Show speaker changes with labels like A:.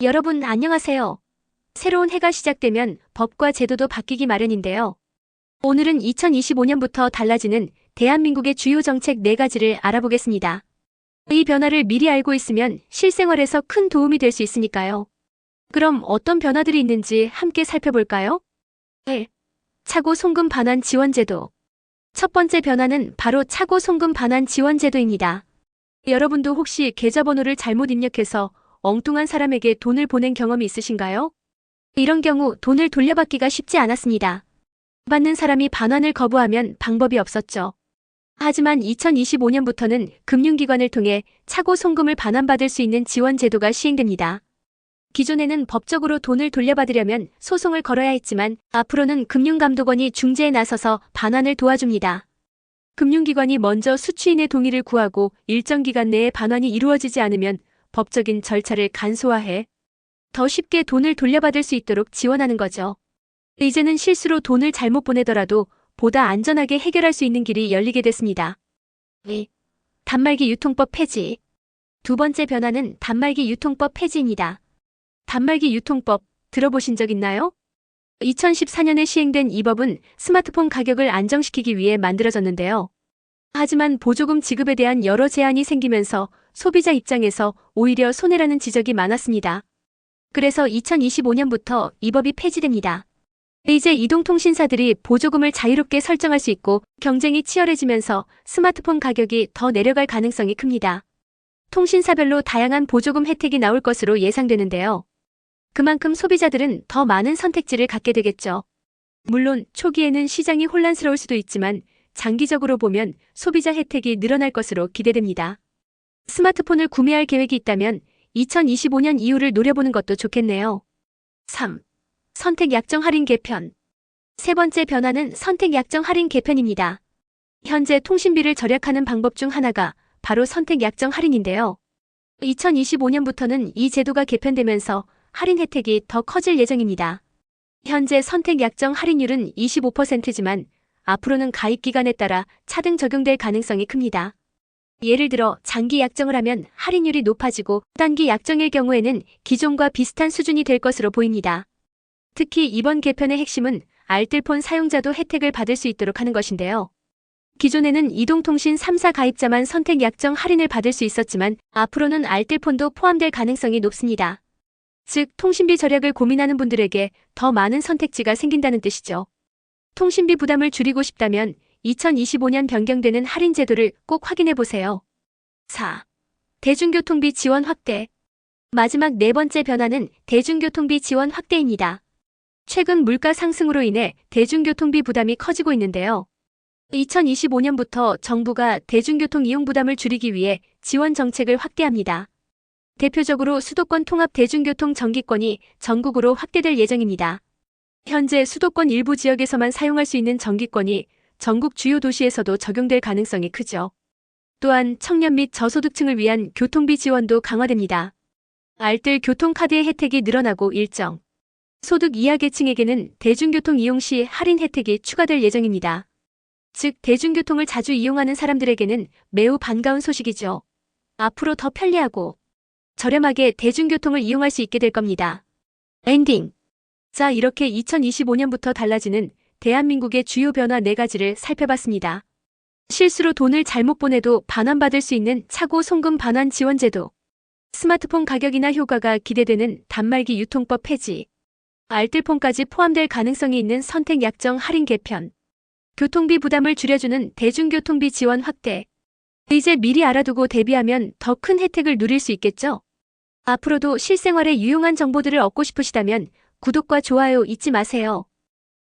A: 여러분 안녕하세요. 새로운 해가 시작되면 법과 제도도 바뀌기 마련인데요. 오늘은 2025년부터 달라지는 대한민국의 주요 정책 4가지를 알아보겠습니다. 이 변화를 미리 알고 있으면 실생활에서 큰 도움이 될 수 있으니까요. 그럼 어떤 변화들이 있는지 함께 살펴볼까요? 1. 차고 송금 반환 지원 제도. 첫 번째 변화는 바로 차고 송금 반환 지원 제도입니다. 여러분도 혹시 계좌번호를 잘못 입력해서 엉뚱한 사람에게 돈을 보낸 경험이 있으신가요? 이런 경우 돈을 돌려받기가 쉽지 않았습니다. 받는 사람이 반환을 거부하면 방법이 없었죠. 하지만 2025년부터는 금융기관을 통해 차고 송금을 반환받을 수 있는 지원 제도가 시행됩니다. 기존에는 법적으로 돈을 돌려받으려면 소송을 걸어야 했지만 앞으로는 금융감독원이 중재에 나서서 반환을 도와줍니다. 금융기관이 먼저 수취인의 동의를 구하고 일정 기간 내에 반환이 이루어지지 않으면 법적인 절차를 간소화해 더 쉽게 돈을 돌려받을 수 있도록 지원하는 거죠. 이제는 실수로 돈을 잘못 보내더라도 보다 안전하게 해결할 수 있는 길이 열리게 됐습니다. 2. 단말기 유통법 폐지. 두 번째 변화는 단말기 유통법 폐지입니다. 단말기 유통법 들어보신 적 있나요? 2014년에 시행된 이 법은 스마트폰 가격을 안정시키기 위해 만들어졌는데요. 하지만 보조금 지급에 대한 여러 제한이 생기면서 소비자 입장에서 오히려 손해라는 지적이 많았습니다. 그래서 2025년부터 이 법이 폐지됩니다. 이제 이동통신사들이 보조금을 자유롭게 설정할 수 있고 경쟁이 치열해지면서 스마트폰 가격이 더 내려갈 가능성이 큽니다. 통신사별로 다양한 보조금 혜택이 나올 것으로 예상되는데요. 그만큼 소비자들은 더 많은 선택지를 갖게 되겠죠. 물론 초기에는 시장이 혼란스러울 수도 있지만 장기적으로 보면 소비자 혜택이 늘어날 것으로 기대됩니다. 스마트폰을 구매할 계획이 있다면 2025년 이후를 노려보는 것도 좋겠네요. 3. 선택 약정 할인 개편. 세 번째 변화는 선택 약정 할인 개편입니다. 현재 통신비를 절약하는 방법 중 하나가 바로 선택 약정 할인인데요. 2025년부터는 이 제도가 개편되면서 할인 혜택이 더 커질 예정입니다. 현재 선택 약정 할인율은 25%지만 앞으로는 가입 기간에 따라 차등 적용될 가능성이 큽니다. 예를 들어 장기 약정을 하면 할인율이 높아지고 단기 약정일 경우에는 기존과 비슷한 수준이 될 것으로 보입니다. 특히 이번 개편의 핵심은 알뜰폰 사용자도 혜택을 받을 수 있도록 하는 것인데요. 기존에는 이동통신 3사 가입자만 선택 약정 할인을 받을 수 있었지만 앞으로는 알뜰폰도 포함될 가능성이 높습니다. 즉 통신비 절약을 고민하는 분들에게 더 많은 선택지가 생긴다는 뜻이죠. 통신비 부담을 줄이고 싶다면 2025년 변경되는 할인 제도를 꼭 확인해 보세요. 4. 대중교통비 지원 확대. 마지막 네 번째 변화는 대중교통비 지원 확대입니다. 최근 물가 상승으로 인해 대중교통비 부담이 커지고 있는데요. 2025년부터 정부가 대중교통 이용 부담을 줄이기 위해 지원 정책을 확대합니다. 대표적으로 수도권 통합 대중교통 정기권이 전국으로 확대될 예정입니다. 현재 수도권 일부 지역에서만 사용할 수 있는 정기권이 전국 주요 도시에서도 적용될 가능성이 크죠. 또한 청년 및 저소득층을 위한 교통비 지원도 강화됩니다. 알뜰 교통카드의 혜택이 늘어나고 일정 소득 이하 계층에게는 대중교통 이용 시 할인 혜택이 추가될 예정입니다. 즉 대중교통을 자주 이용하는 사람들에게는 매우 반가운 소식이죠. 앞으로 더 편리하고 저렴하게 대중교통을 이용할 수 있게 될 겁니다. 엔딩. 자, 이렇게 2025년부터 달라지는 대한민국의 주요 변화 4가지를 살펴봤습니다. 실수로 돈을 잘못 보내도 반환받을 수 있는 차고 송금 반환 지원 제도, 스마트폰 가격이나 효과가 기대되는 단말기 유통법 폐지, 알뜰폰까지 포함될 가능성이 있는 선택 약정 할인 개편, 교통비 부담을 줄여주는 대중교통비 지원 확대. 이제 미리 알아두고 대비하면 더 큰 혜택을 누릴 수 있겠죠? 앞으로도 실생활에 유용한 정보들을 얻고 싶으시다면 구독과 좋아요 잊지 마세요.